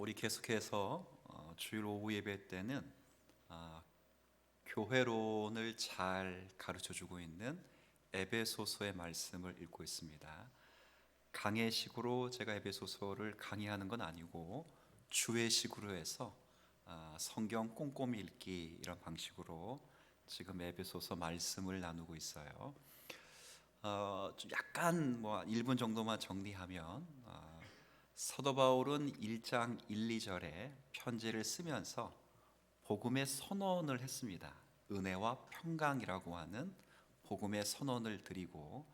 우리 계속해서 주일 오후 예배 때는 아, 교회론을 잘 가르쳐주고 있는 에베소서의 말씀을 읽고 있습니다. 강해식으로 제가 에베소서를 강의하는 건 아니고 주회식으로 해서 성경 꼼꼼히 읽기 이런 방식으로 지금 에베소서 말씀을 나누고 있어요. 좀 약간 1분 정도만 정리하면 사도 바울은 1장 1, 2절에 편지를 쓰면서 복음의 선언을 했습니다. 은혜와 평강이라고 하는 복음의 선언을 드리고,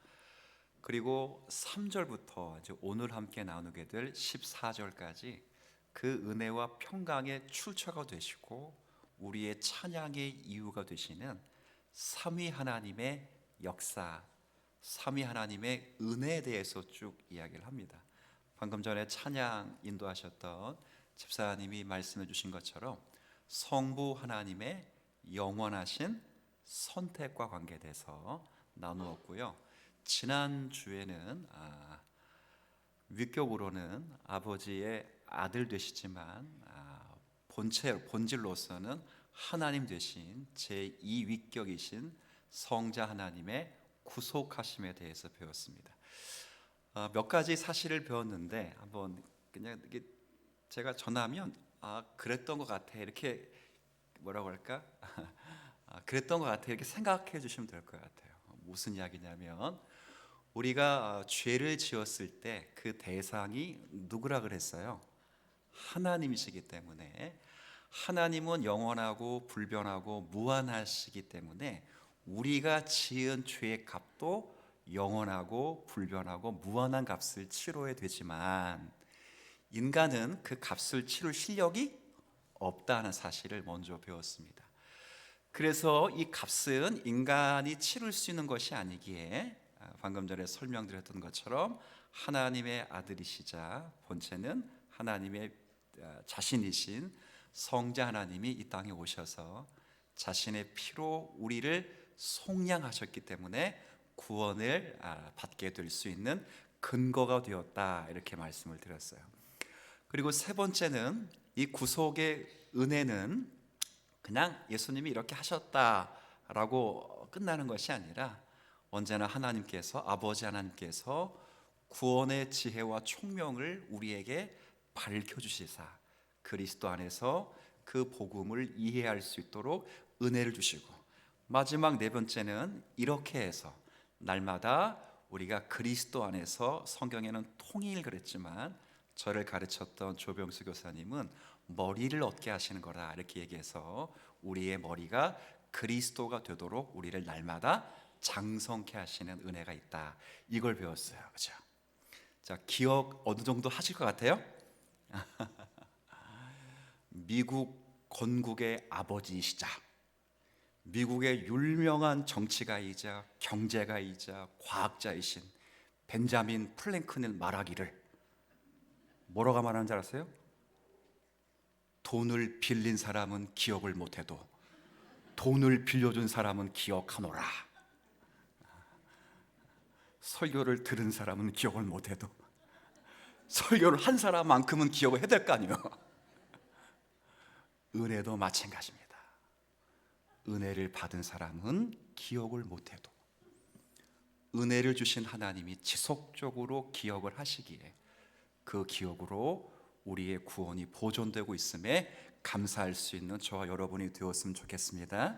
그리고 3절부터 이제 오늘 함께 나누게 될 14절까지 그 은혜와 평강의 출처가 되시고 우리의 찬양의 이유가 되시는 삼위 하나님의 역사, 삼위 하나님의 은혜에 대해서 쭉 이야기를 합니다. 방금 전에 찬양 인도하셨던 집사님이 말씀해 주신 것처럼 성부 하나님의 영원하신 선택과 관계돼서 나누었고요. 지난 주에는 위격으로는 아버지의 아들 되시지만 본질로서는 하나님 되신 제2위격이신 성자 하나님의 구속하심에 대해서 배웠습니다. 몇 가지 사실을 배웠는데 한번 그냥 이렇게 제가 전하면 그랬던 것 같아 이렇게 뭐라고 할까 그랬던 것 같아 이렇게 생각해 주시면 될 것 같아요. 무슨 이야기냐면 우리가 죄를 지었을 때 그 대상이 누구라 그랬어요? 하나님이시기 때문에, 하나님은 영원하고 불변하고 무한하시기 때문에 우리가 지은 죄의 값도 영원하고 불변하고 무한한 값을 치러야 되지만 인간은 그 값을 치를 실력이 없다는 사실을 먼저 배웠습니다. 그래서 이 값은 인간이 치를 수 있는 것이 아니기에 방금 전에 설명드렸던 것처럼 하나님의 아들이시자 본체는 하나님의 자신이신 성자 하나님이 이 땅에 오셔서 자신의 피로 우리를 속량하셨기 때문에 구원을 받게 될 수 있는 근거가 되었다, 이렇게 말씀을 드렸어요. 그리고 세 번째는 이 구속의 은혜는 그냥 예수님이 이렇게 하셨다라고 끝나는 것이 아니라 언제나 하나님께서, 아버지 하나님께서 구원의 지혜와 총명을 우리에게 밝혀주시사 그리스도 안에서 그 복음을 이해할 수 있도록 은혜를 주시고, 마지막 네 번째는 이렇게 해서 날마다 우리가 그리스도 안에서, 성경에는 통일 그랬지만 저를 가르쳤던 조병수 교사님은 머리를 얻게 하시는 거라 이렇게 얘기해서 우리의 머리가 그리스도가 되도록 우리를 날마다 장성케 하시는 은혜가 있다, 이걸 배웠어요. 그렇죠? 자, 기억 어느 정도 하실 것 같아요? 미국 건국의 아버지이시자, 미국의 유명한 정치가이자 경제가이자 과학자이신 벤자민 프랭클린을 말하기를 뭐라고 말하는 줄 아세요? 돈을 빌린 사람은 기억을 못해도 돈을 빌려준 사람은 기억하노라. 설교를 들은 사람은 기억을 못해도 설교를 한 사람만큼은 기억을 해야 될 거 아니에요. 은혜도 마찬가지입니다. 은혜를 받은 사람은 기억을 못해도 은혜를 주신 하나님이 지속적으로 기억을 하시기에 그 기억으로 우리의 구원이 보존되고 있음에 감사할 수 있는 저와 여러분이 되었으면 좋겠습니다.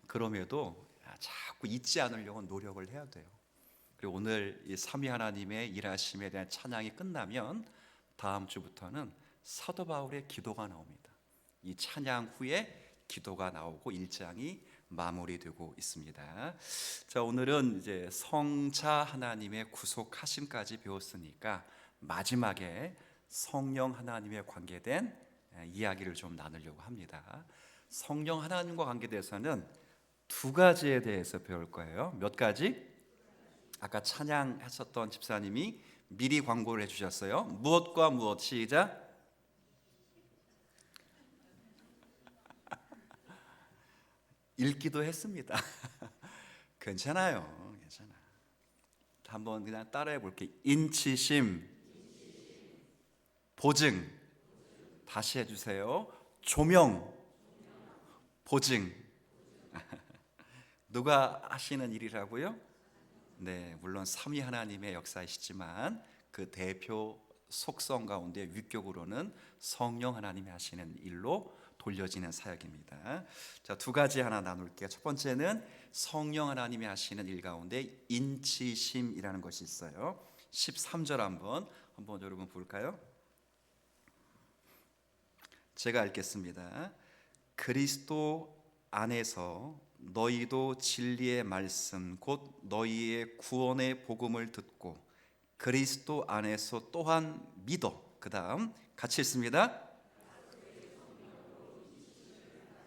그럼에도 자꾸 잊지 않으려고 노력을 해야 돼요. 그리고 오늘 이 삼위 하나님의 일하심에 대한 찬양이 끝나면 다음 주부터는 사도 바울의 기도가 나옵니다. 이 찬양 후에 기도가 나오고 1장이 마무리되고 있습니다. 자, 오늘은 이제 성자 하나님의 구속하심까지 배웠으니까 마지막에 성령 하나님에 관계된 이야기를 좀 나누려고 합니다. 성령 하나님과 관계돼서는 두 가지에 대해서 배울 거예요. 몇 가지? 아까 찬양했었던 집사님이 미리 광고를 해주셨어요. 무엇과 무엇? 시작. 읽기도 했습니다. 괜찮아요. 괜찮아. 한번 그냥 따라해 볼게요. 인치심, 보증, 다시 해주세요. 조명, 보증. 누가 하시는 일이라고요? 네, 물론 삼위 하나님의 역사이시지만 그 대표 속성 가운데 위격으로는 성령 하나님이 하시는 일로 돌려지는 사역입니다. 자, 두 가지 하나 나눌게요. 첫 번째는 성령 하나님이 하시는 일 가운데 인치심이라는 것이 있어요. 13절 한번 여러분 볼까요? 제가 읽겠습니다. 그리스도 안에서 너희도 진리의 말씀 곧 너희의 구원의 복음을 듣고 그리스도 안에서 또한 믿어. 그 다음 같이 읽습니다.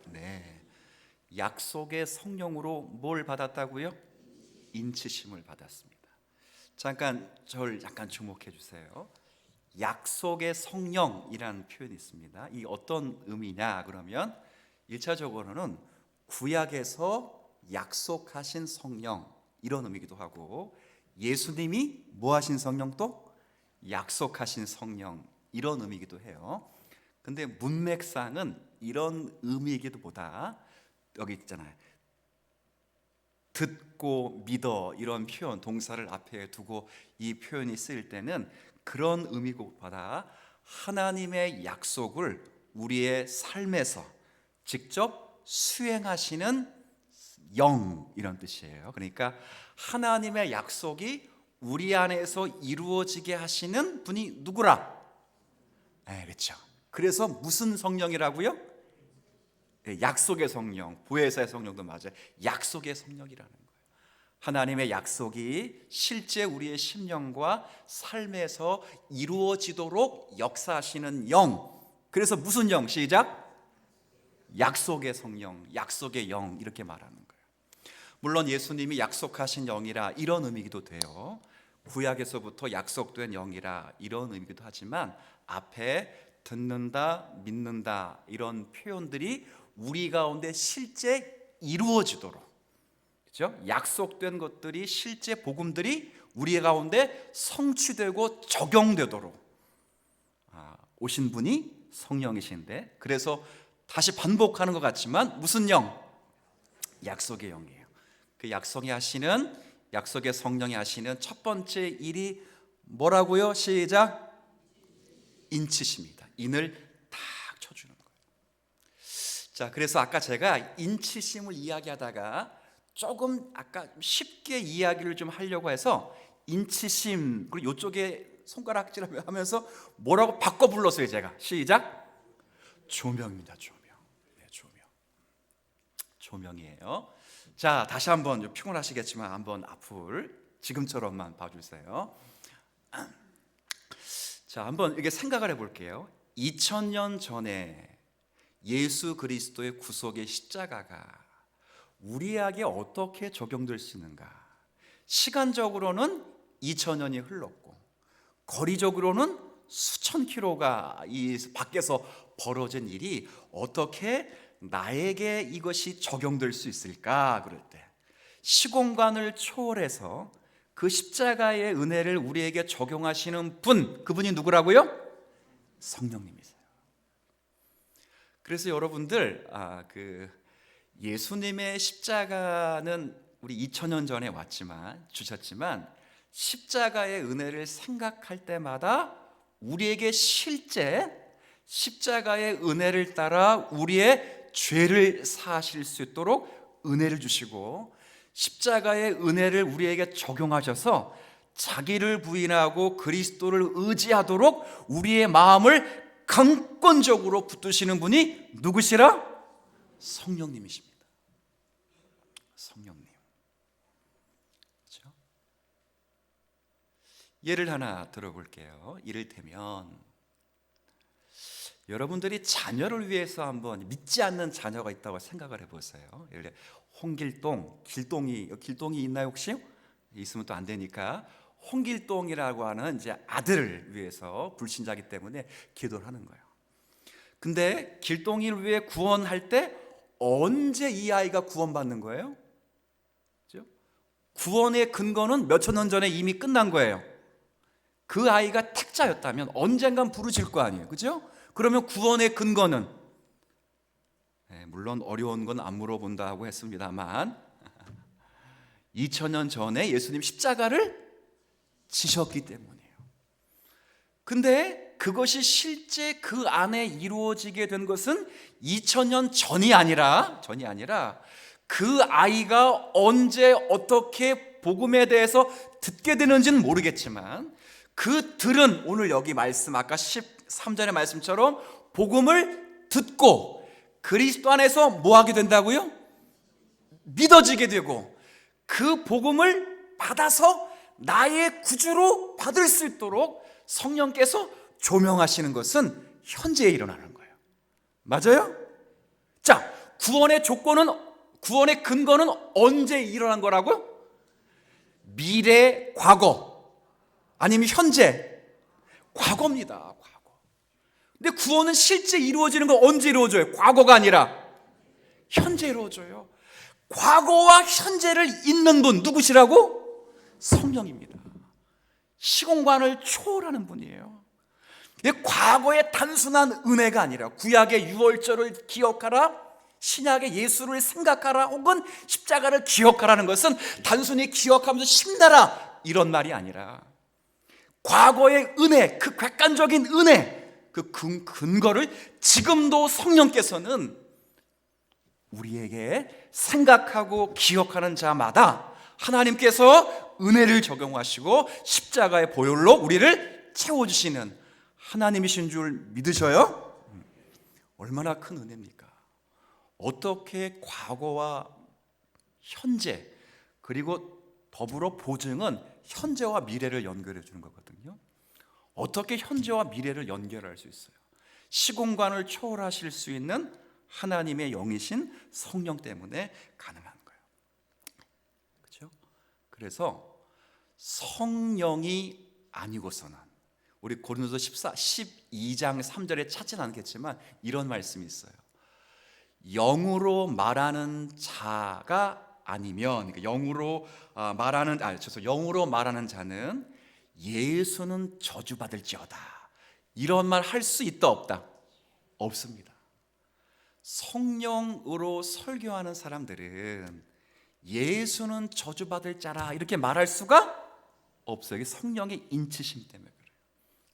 네, 약속의 성령으로 뭘 받았다고요? 인치심을 받았습니다. 잠깐 저를 약간 주목해 주세요. 약속의 성령이라는 표현이 있습니다. 이 어떤 의미냐 그러면 1차적으로는 구약에서 약속하신 성령 이런 의미기도 하고 예수님이 뭐 하신 성령 또 약속하신 성령 이런 의미기도 해요. 근데 문맥상은 이런 의미이기도 보다 여기 있잖아요. 듣고 믿어 이런 표현 동사를 앞에 두고 이 표현이 쓰일 때는 그런 의미보다 하나님의 약속을 우리의 삶에서 직접 수행하시는 영 이런 뜻이에요. 그러니까 하나님의 약속이 우리 안에서 이루어지게 하시는 분이 누구라? 네, 그렇죠. 그래서 무슨 성령이라고요? 약속의 성령, 보혜사의 성령도 맞아요. 약속의 성령이라는 거예요. 하나님의 약속이 실제 우리의 심령과 삶에서 이루어지도록 역사하시는 영. 그래서 무슨 영? 시작. 약속의 성령, 약속의 영 이렇게 말하는 거예요. 물론 예수님이 약속하신 영이라 이런 의미기도 돼요. 구약에서부터 약속된 영이라 이런 의미기도 하지만 앞에 듣는다, 믿는다 이런 표현들이 우리 가운데 실제 이루어지도록, 그렇죠? 약속된 것들이 실제 복음들이 우리 가운데 성취되고 적용되도록 오신 분이 성령이신데, 그래서 다시 반복하는 것 같지만 무슨 영? 약속의 영이에요. 그 약속의 성령이 하시는 첫 번째 일이 뭐라고요? 시작. 인치십니다. 인을 탁 쳐주는 거예요. 자, 그래서 아까 제가 인치심을 이야기하다가 조금 아까 쉽게 이야기를 좀 하려고 해서 인치심 그리고 이쪽에 손가락질 하면서 뭐라고 바꿔 불렀어요. 제가 시작. 조명입니다. 조명. 네, 조명이에요. 자, 다시 한번 좀 피곤하시겠지만 한번 앞을 지금처럼만 봐주세요. 자, 한번 이렇게 생각을 해볼게요. 2000년 전에 예수 그리스도의 구속의 십자가가 우리에게 어떻게 적용될 수 있는가? 시간적으로는 2000년이 흘렀고 거리적으로는 수천 킬로가 이 밖에서 벌어진 일이 어떻게 나에게 이것이 적용될 수 있을까? 그럴 때 시공간을 초월해서 그 십자가의 은혜를 우리에게 적용하시는 분, 그분이 누구라고요? 성령님이세요. 그래서 여러분들 예수님의 십자가는 우리 2000년 전에 주셨지만 십자가의 은혜를 생각할 때마다 우리에게 실제 십자가의 은혜를 따라 우리의 죄를 사하실 수 있도록 은혜를 주시고 십자가의 은혜를 우리에게 적용하셔서 자기를 부인하고 그리스도를 의지하도록 우리의 마음을 강권적으로 붙드시는 분이 누구시라? 성령님이십니다. 성령님. 그렇죠? 예를 하나 들어볼게요. 이를테면 여러분들이 자녀를 위해서 한번 믿지 않는 자녀가 있다고 생각을 해보세요. 예를 들어 길동이 있나요 혹시? 있으면 또 안 되니까 홍길동이라고 하는 이제 아들을 위해서 불신자기 때문에 기도를 하는 거예요. 근데 길동이를 위해 구원할 때 언제 이 아이가 구원받는 거예요? 그렇죠? 구원의 근거는 몇천 년 전에 이미 끝난 거예요. 그 아이가 택자였다면 언젠간 부르질 거 아니에요. 그죠? 그러면 구원의 근거는, 물론 어려운 건 안 물어본다고 했습니다만 2000년 전에 예수님 십자가를 지셨기 때문이에요. 근데 그것이 실제 그 안에 이루어지게 된 것은 2000년 전이 아니라 그 아이가 언제 어떻게 복음에 대해서 듣게 되는지는 모르겠지만 그 들은, 오늘 여기 말씀 아까 13절의 말씀처럼 복음을 듣고 그리스도 안에서 뭐 하게 된다고요? 믿어지게 되고 그 복음을 받아서 나의 구주로 받을 수 있도록 성령께서 조명하시는 것은 현재에 일어나는 거예요. 맞아요? 자, 구원의 조건은, 구원의 근거는 언제 일어난 거라고요? 미래, 과거, 아니면 현재, 과거입니다. 과거. 근데 구원은 실제 이루어지는 건 언제 이루어져요? 과거가 아니라 현재 이루어져요. 과거와 현재를 잇는 분 누구시라고? 성령입니다. 시공간을 초월하는 분이에요. 근데 과거의 단순한 은혜가 아니라 구약의 유월절을 기억하라, 신약의 예수를 생각하라, 혹은 십자가를 기억하라는 것은 단순히 기억하면서 신나라 이런 말이 아니라 과거의 은혜, 그 객관적인 은혜, 그 근거를 지금도 성령께서는 우리에게 생각하고 기억하는 자마다 하나님께서 은혜를 적용하시고 십자가의 보혈로 우리를 채워주시는 하나님이신 줄 믿으셔요? 얼마나 큰 은혜입니까? 어떻게 과거와 현재, 그리고 더불어 보증은 현재와 미래를 연결해 주는 거거든요. 어떻게 현재와 미래를 연결할 수 있어요? 시공간을 초월하실 수 있는 하나님의 영이신 성령 때문에 가능한 거예요. 그렇죠? 그래서 성령이 아니고서는, 우리 고린도서 12장 3절에 찾진 않겠지만 이런 말씀이 있어요. 영으로 말하는 자가 아니면, 그러니까 영으로 말하는 자는 예수는 저주받을지어다, 이런 말 할 수 있다 없다? 없습니다. 성령으로 설교하는 사람들은 예수는 저주받을 자라 이렇게 말할 수가 없어요. 성령의 인치심 때문에 그래요.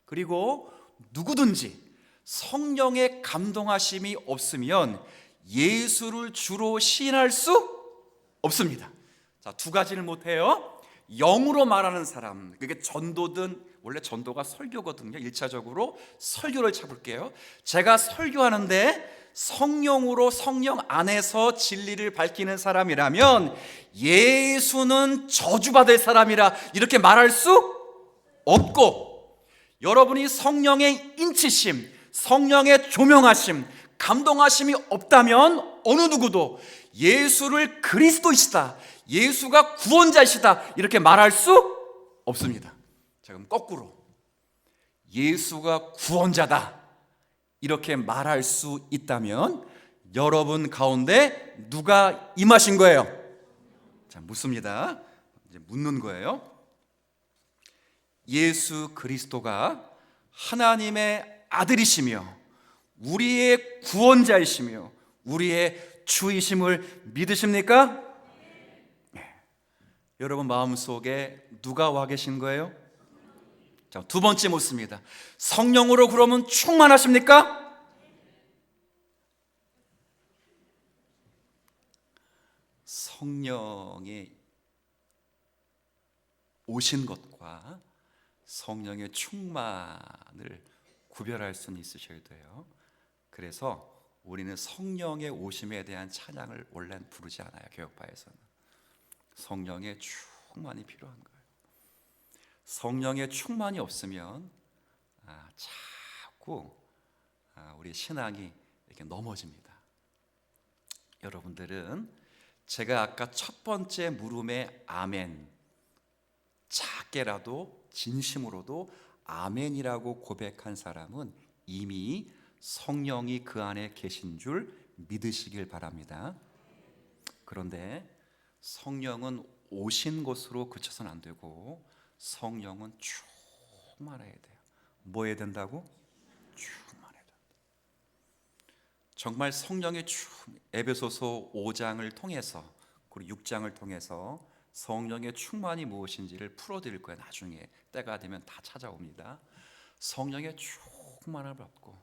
그리고 누구든지 성령의 감동하심이 없으면 예수를 주로 시인할 수 없습니다. 자, 두 가지를 못해요. 영으로 말하는 사람, 그게 전도든, 원래 전도가 설교거든요. 1차적으로 설교를 잡을게요. 제가 설교하는데 성령으로, 성령 안에서 진리를 밝히는 사람이라면 예수는 저주받을 사람이라 이렇게 말할 수 없고, 여러분이 성령의 인치심, 성령의 조명하심, 감동하심이 없다면 어느 누구도 예수를 그리스도이시다, 예수가 구원자이시다 이렇게 말할 수 없습니다. 자, 그럼 거꾸로 예수가 구원자다 이렇게 말할 수 있다면 여러분 가운데 누가 임하신 거예요? 자, 묻습니다. 이제 묻는 거예요. 예수 그리스도가 하나님의 아들이시며 우리의 구원자이시며 우리의 주이심을 믿으십니까? 네. 여러분 마음속에 누가 와 계신 거예요? 자, 두 번째 묻습니다. 성령으로 그러면 충만하십니까? 성령이 오신 것과 성령의 충만을 구별할 수는 있으셔야 돼요. 그래서 우리는 성령의 오심에 대한 찬양을 원래는 부르지 않아요. 교역파에서는 성령의 충만이 필요한 거예요. 성령의 충만이 없으면 자꾸 우리 신앙이 이렇게 넘어집니다. 여러분들은 제가 아까 첫 번째 물음에 아멘, 작게라도 진심으로도 아멘이라고 고백한 사람은 이미 성령이 그 안에 계신 줄 믿으시길 바랍니다. 그런데 성령은 오신 것으로 그쳐서는 안 되고 성령은 충만해야 돼요. 뭐 해야 된다고? 충만해야 된다. 정말 성령의 에베소서 5장을 통해서 그리고 6장을 통해서 성령의 충만이 무엇인지를 풀어드릴 거예요. 나중에 때가 되면 다 찾아옵니다. 성령의 충만을 받고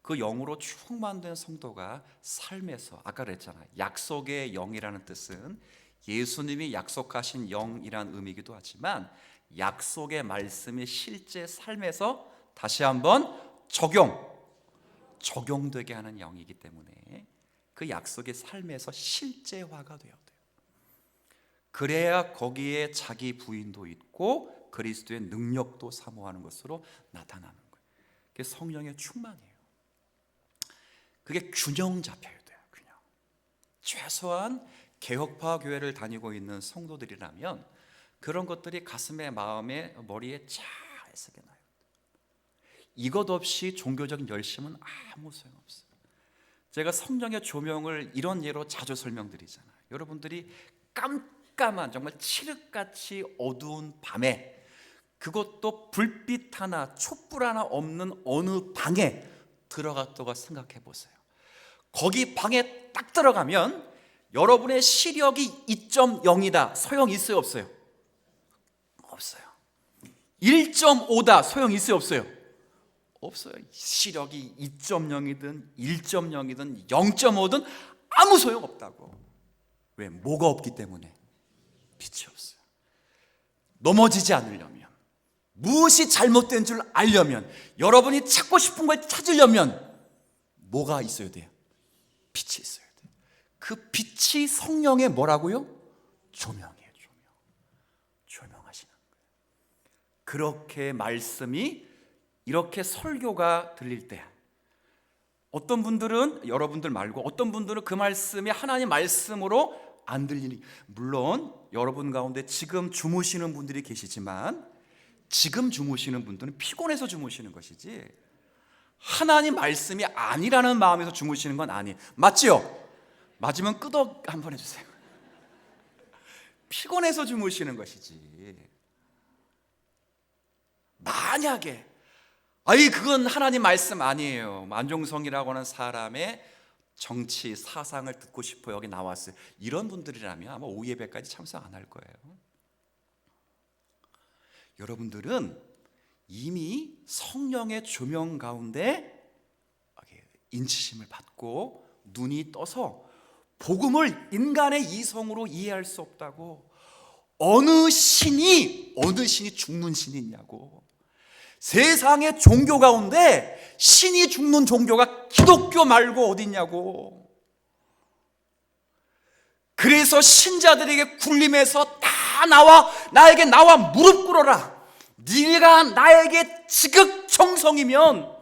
그 영으로 충만된 성도가 삶에서, 아까 그랬잖아요, 약속의 영이라는 뜻은 예수님이 약속하신 영이란 의미이기도 하지만 약속의 말씀이 실제 삶에서 다시 한번 적용되게 하는 영이기 때문에 그 약속의 삶에서 실제화가 되어야 돼요. 그래야 거기에 자기 부인도 있고 그리스도의 능력도 사모하는 것으로 나타나는 거예요. 그게 성령의 충만이에요. 그게 균형 잡혀야 돼요. 균형. 최소한 개혁파 교회를 다니고 있는 성도들이라면 그런 것들이 가슴에, 마음에, 머리에 잘 새겨 나요. 이것 없이 종교적인 열심은 아무 소용없어요. 제가 성령의 조명을 이런 예로 자주 설명드리잖아요. 여러분들이 깜깜한 정말 칠흑같이 어두운 밤에, 그것도 불빛 하나, 촛불 하나 없는 어느 방에 들어갔다가 생각해 보세요. 거기 방에 딱 들어가면 여러분의 시력이 2.0이다 소용 있어요, 없어요? 없어요. 1.5다 소용 있어요, 없어요? 없어요. 시력이 2.0이든 1.0이든 0.5든 아무 소용 없다고. 왜? 뭐가 없기 때문에. 빛이 없어요. 넘어지지 않으려면, 무엇이 잘못된 줄 알려면, 여러분이 찾고 싶은 걸 찾으려면 뭐가 있어야 돼요? 빛이 있어야 돼요. 그 빛이 성령의 뭐라고요? 조명이에요. 조명하시는 거예요. 그렇게 말씀이, 이렇게 설교가 들릴 때 어떤 분들은, 여러분들 말고 어떤 분들은 그 말씀이 하나님 말씀으로 안 들리니, 물론 여러분 가운데 지금 주무시는 분들이 계시지만 지금 주무시는 분들은 피곤해서 주무시는 것이지 하나님 말씀이 아니라는 마음에서 주무시는 건 아니에요. 맞지요? 맞으면 끄덕 한번 해주세요. 피곤해서 주무시는 것이지. 만약에 그건 하나님 말씀 아니에요, 안종성이라고 하는 사람의 정치 사상을 듣고 싶어 여기 나왔어요, 이런 분들이라면 아마 오후 예배까지 참석 안 할 거예요. 여러분들은 이미 성령의 조명 가운데 인치심을 받고 눈이 떠서 복음을 인간의 이성으로 이해할 수 없다고. 어느 신이 죽는 신이 있냐고. 세상의 종교 가운데 신이 죽는 종교가 기독교 말고 어디 있냐고. 그래서 신자들에게 굴림해서 다 나에게 나와 무릎 꿇어라. 네가 나에게 지극정성이면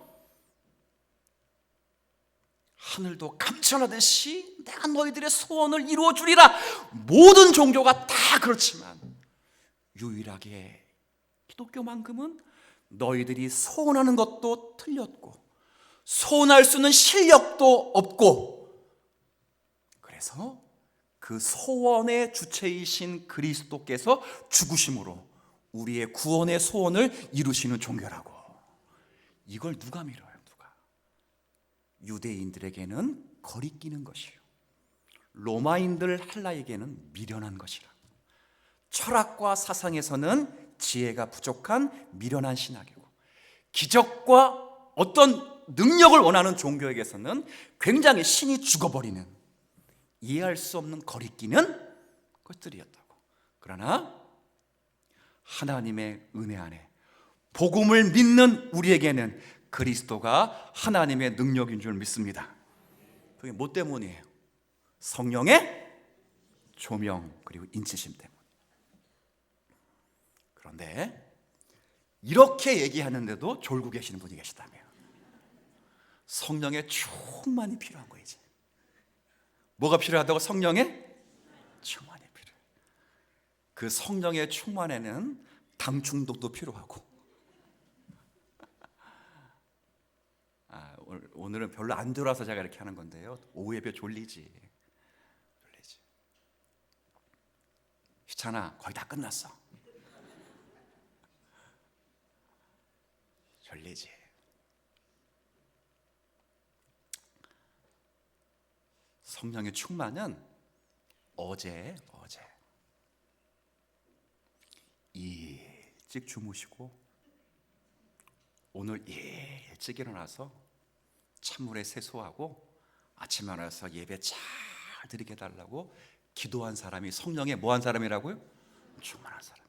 하늘도 감천하듯이 내가 너희들의 소원을 이루어 주리라. 모든 종교가 다 그렇지만 유일하게 기독교만큼은 너희들이 소원하는 것도 틀렸고 소원할 수 있는 실력도 없고, 그래서 그 소원의 주체이신 그리스도께서 죽으심으로 우리의 구원의 소원을 이루시는 종교라고. 이걸 누가 밀어요? 누가? 유대인들에게는 거리끼는 것이요, 로마인들 헬라에게는 미련한 것이라. 철학과 사상에서는 지혜가 부족한 미련한 신학이고, 기적과 어떤 능력을 원하는 종교에게서는 굉장히 신이 죽어버리는, 이해할 수 없는 거리끼는 것들이었다고. 그러나 하나님의 은혜 안에 복음을 믿는 우리에게는 그리스도가 하나님의 능력인 줄 믿습니다. 그게 뭐 때문이에요? 성령의 조명 그리고 인치심 때문에. 그런데 이렇게 얘기하는데도 졸고 계시는 분이 계시다며. 성령의 충만이 필요한 거예요. 이제 뭐가 필요하다고? 성령의 충만이 필요해요. 그 성령의 충만에는 당 중독도 필요하고. 오늘은 별로 안 졸아서 제가 이렇게 하는 건데요, 오후 예배 졸리지. 희찬아, 거의 다 끝났어. 졸리지. 성령의 충만은 어제 일찍 주무시고 오늘 일찍 일어나서 찬물에 세수하고 아침에 일어나서 예배 잘 드리게 해달라고 기도한 사람이 성령에 뭐한 사람이라고요? 충만한 사람.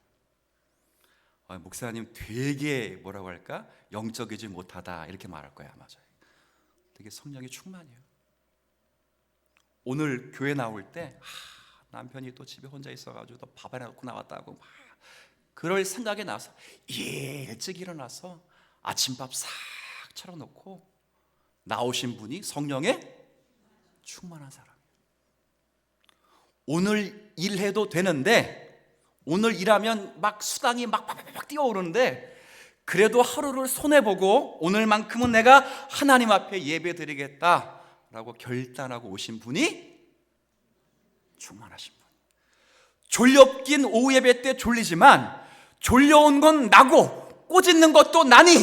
목사님 되게 뭐라고 할까? 영적이지 못하다 이렇게 말할 거야. 맞아요. 되게 성령이 충만해요. 오늘 교회 나올 때 남편이 또 집에 혼자 있어가지고 또 밥 해놓고 나왔다고 막 그럴 생각에 나서 일찍 일어나서 아침밥 싹 차려놓고 나오신 분이 성령에 충만한 사람이에요. 오늘 일해도 되는데 오늘 일하면 막 수당이 막 뛰어오르는데 그래도 하루를 손해보고 오늘만큼은 내가 하나님 앞에 예배드리겠다라고 결단하고 오신 분이 충만하신 분. 졸렵긴 오후 예배 때 졸리지만 졸려온 건 나고 꼬집는 것도 나니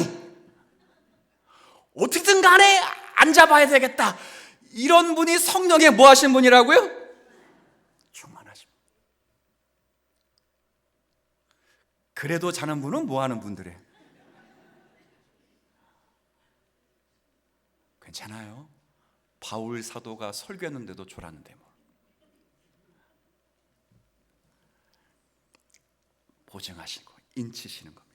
어떻게든 간에 앉아봐야 되겠다. 이런 분이 성령에 뭐 하신 분이라고요? 충만하신 분. 그래도 자는 분은 뭐 하는 분들이에요? 괜찮아요. 바울 사도가 설교했는데도 졸았는데 뭐. 보증하시고 인치시는 겁니다.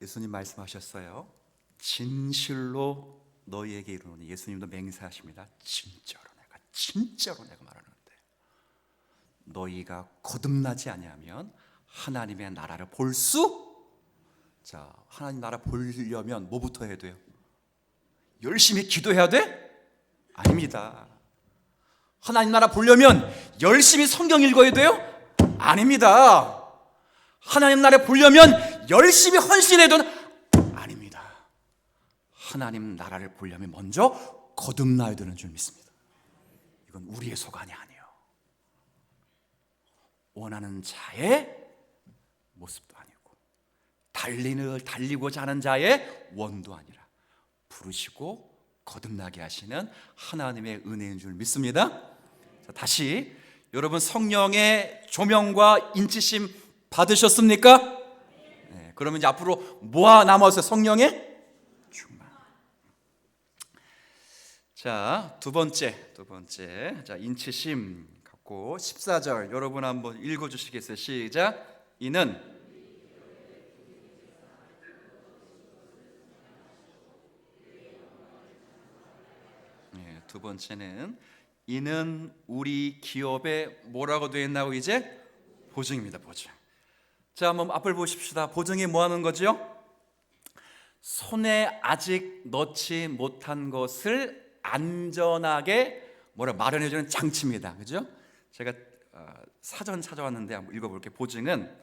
예수님 말씀하셨어요. 진실로 너희에게 이르노니, 예수님도 맹세하십니다. 진짜로 내가 말하는데 너희가 거듭나지 아니하면 하나님의 나라를 볼 수. 자, 하나님 나라 보려면 뭐부터 해야 돼요? 열심히 기도해야 돼? 아닙니다. 하나님 나라 보려면 열심히 성경 읽어야 돼요? 아닙니다. 하나님 나라 보려면 열심히 헌신해야 되는? 아닙니다. 하나님 나라를 보려면 먼저 거듭나야 되는 줄 믿습니다. 이건 우리의 소관이 아니에요. 원하는 자의 모습도 아니고 달리고자 하는 자의 원도 아니라 부르시고 거듭나게 하시는 하나님의 은혜인 줄 믿습니다. 자, 다시 여러분 성령의 조명과 인치심 받으셨습니까? 네, 그러면 이제 앞으로 뭐가 남았어요? 성령의 충만. 자, 두 번째. 자, 인치심 갖고 14절 여러분 한번 읽어 주시겠어요? 시작. 이는 두 번째는 이는 우리 기업에 뭐라고 되어 있나고 이제 보증입니다. 보증. 자, 한번 앞을 보십시다. 보증이 뭐 하는 거죠? 손에 아직 넣지 못한 것을 안전하게 마련해 주는 장치입니다. 그죠? 제가 사전 찾아왔는데 한번 읽어볼게요. 보증은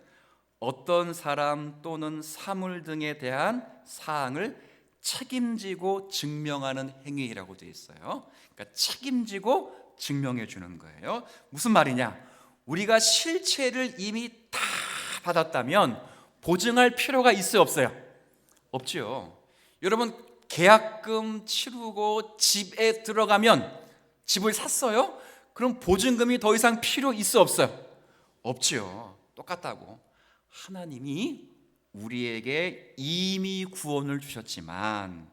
어떤 사람 또는 사물 등에 대한 사항을 책임지고 증명하는 행위라고 되어 있어요. 그러니까 책임지고 증명해 주는 거예요. 무슨 말이냐? 우리가 실체를 이미 다 받았다면 보증할 필요가 있어요, 없어요? 없죠. 여러분 계약금 치르고 집에 들어가면 집을 샀어요? 그럼 보증금이 더 이상 필요 있어 없어요? 없죠. 똑같다고 하나님이 우리에게 이미 구원을 주셨지만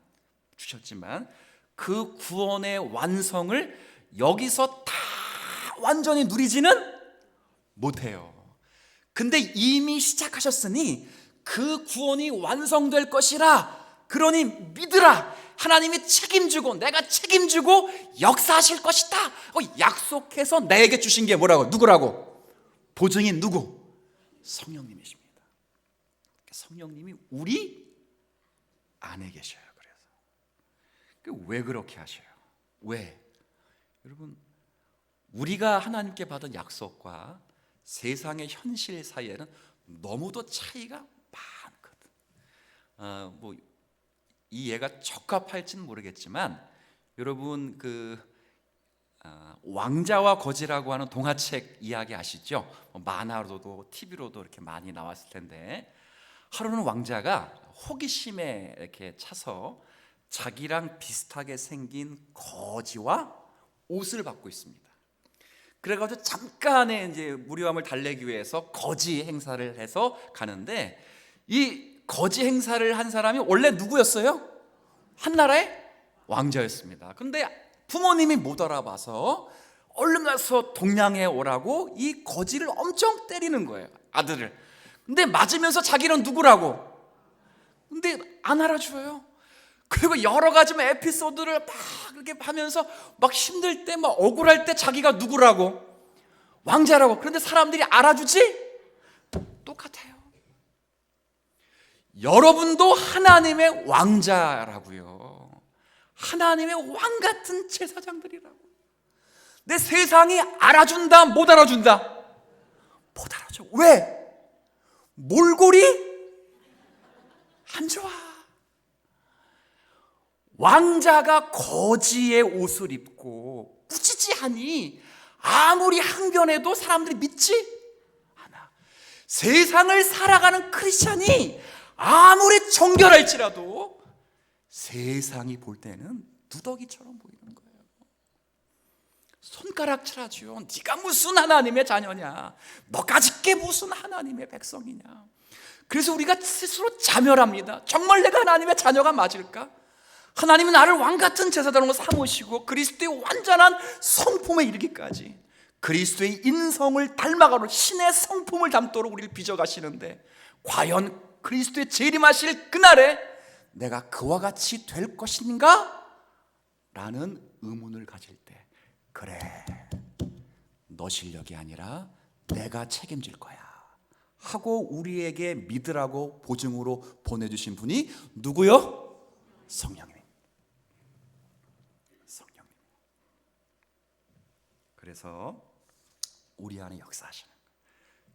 그 구원의 완성을 여기서 다 완전히 누리지는 못해요. 근데 이미 시작하셨으니 그 구원이 완성될 것이라 그러니 믿으라. 하나님이 책임지고 내가 책임지고 역사하실 것이다 약속해서 나에게 주신 게 뭐라고? 누구라고? 보증이 누구? 성령님이십니다. 성령님이 우리 안에 계셔요. 그래서 왜 그렇게 하셔요? 왜? 여러분 우리가 하나님께 받은 약속과 세상의 현실 사이에는 너무도 차이가 많거든. 이 예가 적합할지는 모르겠지만 여러분 왕자와 거지라고 하는 동화책 이야기 아시죠? 만화로도 TV로도 이렇게 많이 나왔을 텐데 하루는 왕자가 호기심에 이렇게 차서 자기랑 비슷하게 생긴 거지와 옷을 받고 있습니다. 그래가지고 잠깐의 이제 무료함을 달래기 위해서 거지 행사를 해서 가는데, 이 거지 행사를 한 사람이 원래 누구였어요? 한나라의 왕자였습니다. 그런데 부모님이 못 알아봐서 얼른 가서 동양에 오라고 이 거지를 엄청 때리는 거예요, 아들을. 근데 맞으면서 자기는 누구라고? 근데 안 알아줘요. 그리고 여러 가지 에피소드를 막 그렇게 하면서 막 힘들 때, 막 억울할 때 자기가 누구라고? 왕자라고. 그런데 사람들이 알아주지? 똑같아요. 여러분도 하나님의 왕자라고요. 하나님의 왕 같은 제사장들이라고. 내 세상이 알아준다, 못 알아준다? 못 알아줘. 왜? 몰골이 안 좋아. 왕자가 거지의 옷을 입고 꾸짖으하니 아무리 항변해도 사람들이 믿지 않아. 세상을 살아가는 크리스찬이 아무리 정결할지라도 세상이 볼 때는 누더기처럼 보이는 거예요. 손가락질하죠. 네가 무슨 하나님의 자녀냐, 너까짓 게 무슨 하나님의 백성이냐. 그래서 우리가 스스로 자멸합니다. 정말 내가 하나님의 자녀가 맞을까? 하나님은 나를 왕같은 제사장으로 삼으시고 그리스도의 완전한 성품에 이르기까지, 그리스도의 인성을 닮아가도록 신의 성품을 담도록 우리를 빚어가시는데, 과연 그리스도의 재림하실 그날에 내가 그와 같이 될 것인가? 라는 의문을 가질 때, 그래, 너 실력이 아니라 내가 책임질 거야 하고 우리에게 믿으라고 보증으로 보내주신 분이 누구요? 성령님. 성령님. 그래서 우리 안에 역사하시는 거예요.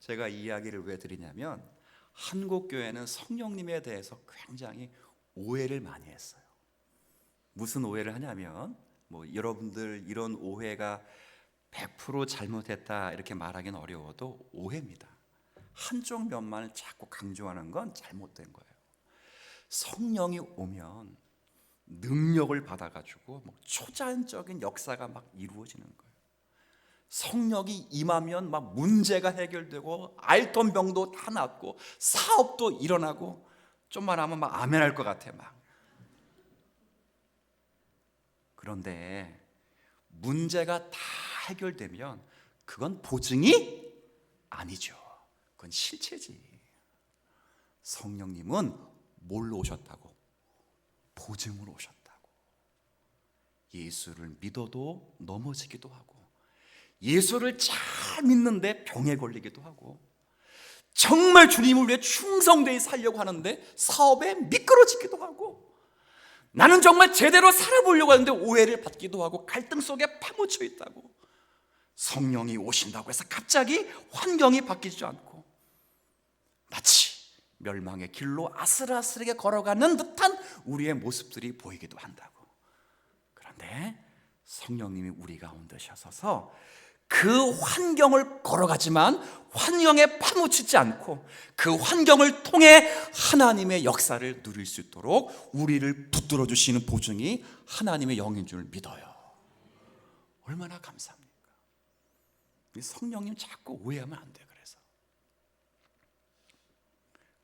제가 이 이야기를 왜 드리냐면, 한국 교회는 성령님에 대해서 굉장히 오해를 많이 했어요. 무슨 오해를 하냐면, 여러분들 이런 오해가 100% 잘못했다 이렇게 말하기는 어려워도 오해입니다. 한쪽 면만을 자꾸 강조하는 건 잘못된 거예요. 성령이 오면 능력을 받아가지고 초자연적인 역사가 막 이루어지는 거예요. 성령이 임하면 막 문제가 해결되고 앓던 병도 다 낫고 사업도 일어나고, 좀만 하면 막 아멘할 것 같아 막. 그런데 문제가 다 해결되면 그건 보증이 아니죠. 그건 실체지. 성령님은 뭘로 오셨다고? 보증으로 오셨다고. 예수를 믿어도 넘어지기도 하고, 예수를 잘 믿는데 병에 걸리기도 하고, 정말 주님을 위해 충성되이 살려고 하는데 사업에 미끄러지기도 하고, 나는 정말 제대로 살아보려고 하는데 오해를 받기도 하고 갈등 속에 파묻혀 있다고. 성령이 오신다고 해서 갑자기 환경이 바뀌지 않고 마치 멸망의 길로 아슬아슬하게 걸어가는 듯한 우리의 모습들이 보이기도 한다고. 그런데 성령님이 우리 가운데 오셔서 그 환경을 걸어가지만 환경에 파묻히지 않고 그 환경을 통해 하나님의 역사를 누릴 수 있도록 우리를 붙들어 주시는 보증이 하나님의 영인 줄 믿어요. 얼마나 감사합니까? 성령님 자꾸 오해하면 안 돼.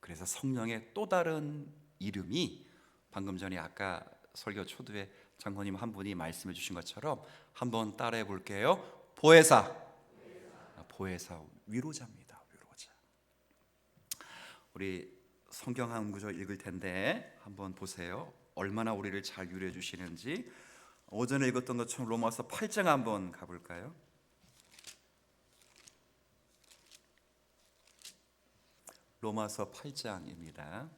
그래서 성령의 또 다른 이름이, 방금 전에 아까 설교 초두에 장로님 한 분이 말씀해 주신 것처럼 한번 따라해 볼게요. 보혜사. 보혜사, 위로자입니다. 위로자. 우리 성경 한 구절 읽을 텐데 한번 보세요. 얼마나 우리를 잘 위로해 주시는지. 오전에 읽었던 것처럼 로마서 8장 한번 가볼까요? 로마서 8장입니다.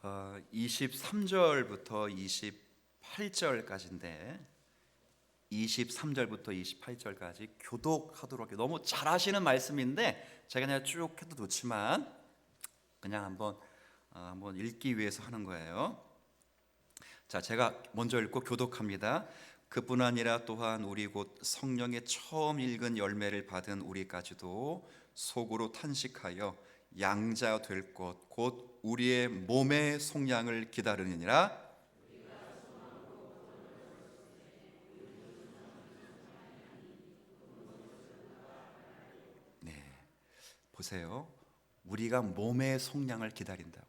23절부터 28절까지인데 23절부터 28절까지 교독하도록 해요. 너무 잘하시는 말씀인데 제가 그냥 쭉 해도 좋지만 그냥 한번 읽기 위해서 하는 거예요. 자, 제가 먼저 읽고 교독합니다. 그뿐 아니라 또한 우리 곧 성령의 처음 읽은 열매를 받은 우리까지도 속으로 탄식하여 양자 될 것 곧 우리의 몸의 속량을 기다리느니라. 네, 보세요. 우리가 몸의 속량을 기다린다고요.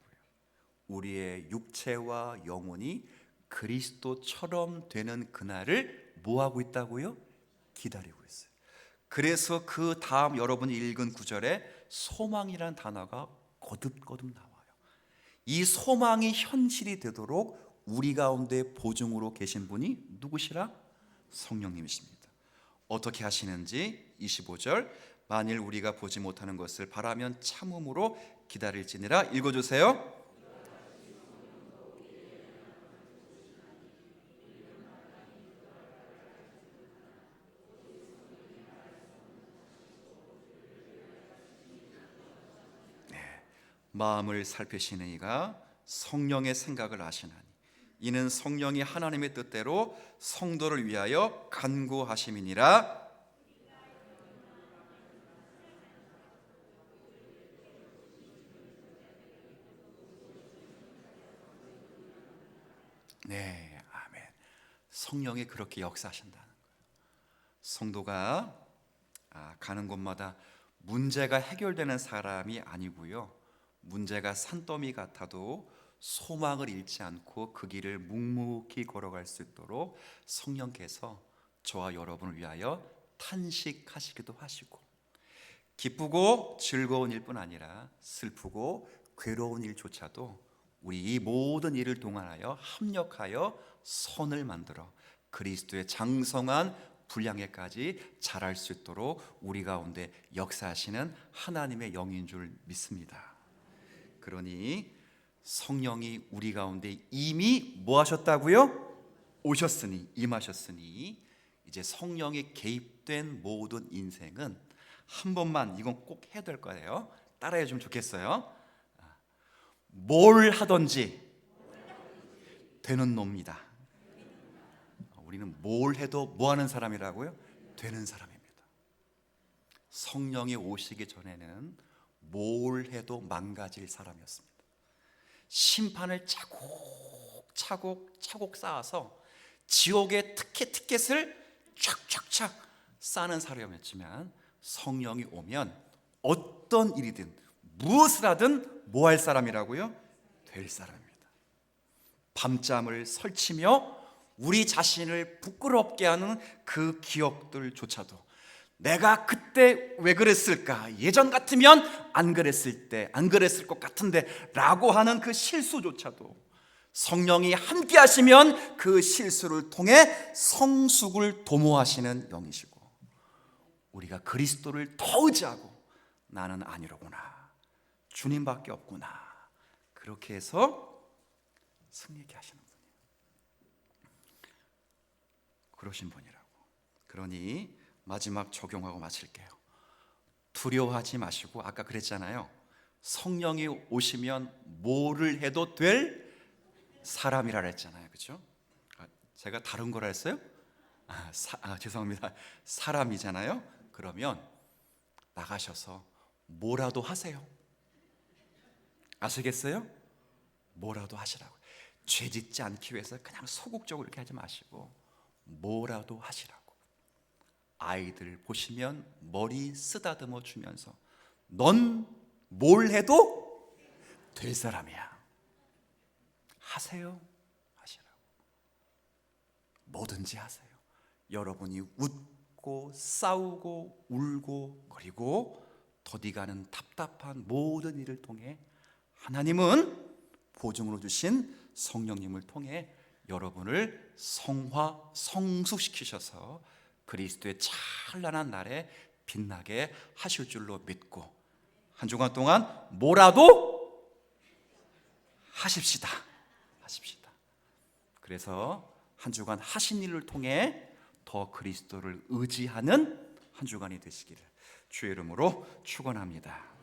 우리의 육체와 영혼이 그리스도처럼 되는 그날을 뭐하고 있다고요? 기다리고 있어요. 그래서 그 다음 여러분이 읽은 구절에 소망이라는 단어가 거듭거듭 나와요. 이 소망이 현실이 되도록 우리 가운데 보증으로 계신 분이 누구시라? 성령님이십니다. 어떻게 하시는지 25절, 만일 우리가 보지 못하는 것을 바라면 참음으로 기다릴지니라. 읽어주세요. 마음을 살피시는 이가 성령의 생각을 아시나니 이는 성령이 하나님의 뜻대로 성도를 위하여 간구하심이니라. 네, 아멘. 성령이 그렇게 역사하신다는 거예요. 성도가 가는 곳마다 문제가 해결되는 사람이 아니고요, 문제가 산더미 같아도 소망을 잃지 않고 그 길을 묵묵히 걸어갈 수 있도록 성령께서 저와 여러분을 위하여 탄식하시기도 하시고, 기쁘고 즐거운 일뿐 아니라 슬프고 괴로운 일조차도 우리 이 모든 일을 동원하여 합력하여 선을 만들어 그리스도의 장성한 분량에까지 자랄 수 있도록 우리 가운데 역사하시는 하나님의 영인 줄 믿습니다. 그러니 성령이 우리 가운데 이미 뭐 하셨다고요? 오셨으니, 임하셨으니 이제 성령이 개입된 모든 인생은 한 번만, 이건 꼭 해야 될 거예요. 따라해 주면 좋겠어요. 뭘 하든지 되는 놈이다. 우리는 뭘 해도 뭐 하는 사람이라고요? 되는 사람입니다. 성령이 오시기 전에는 뭘 해도 망가질 사람이었습니다. 심판을 차곡차곡 쌓아서 지옥의 티켓을 촥촥촥 쌓는 사람이었지만, 성령이 오면 어떤 일이든 무엇을 하든 뭐 할 사람이라고요? 될 사람입니다. 밤잠을 설치며 우리 자신을 부끄럽게 하는 그 기억들조차도 내가 그때 왜 그랬을까? 예전 같으면 안 그랬을 것 같은데 라고 하는 그 실수조차도 성령이 함께 하시면 그 실수를 통해 성숙을 도모하시는 영이시고, 우리가 그리스도를 더 의지하고 나는 아니로구나, 주님밖에 없구나, 그렇게 해서 승리케 하시는 분이에요. 그러신 분이라고. 그러니 마지막 적용하고 마칠게요. 두려워하지 마시고, 아까 그랬잖아요. 성령이 오시면 뭐를 해도 될 사람이라 그랬잖아요. 그렇죠? 제가 다른 거라 했어요? 죄송합니다. 사람이잖아요. 그러면 나가셔서 뭐라도 하세요. 아시겠어요? 뭐라도 하시라고. 죄 짓지 않기 위해서 그냥 소극적으로 이렇게 하지 마시고 뭐라도 하시라고. 아이들 보시면 머리 쓰다듬어 주면서 넌 뭘 해도 될 사람이야. 하세요. 하시라고. 뭐든지 하세요. 여러분이 웃고 싸우고 울고 그리고 더디가는 답답한 모든 일을 통해 하나님은 보증으로 주신 성령님을 통해 여러분을 성숙시키셔서 그리스도의 찬란한 날에 빛나게 하실 줄로 믿고, 한 주간 동안 뭐라도 하십시다. 그래서 한 주간 하신 일을 통해 더 그리스도를 의지하는 한 주간이 되시기를 주의 이름으로 축원합니다.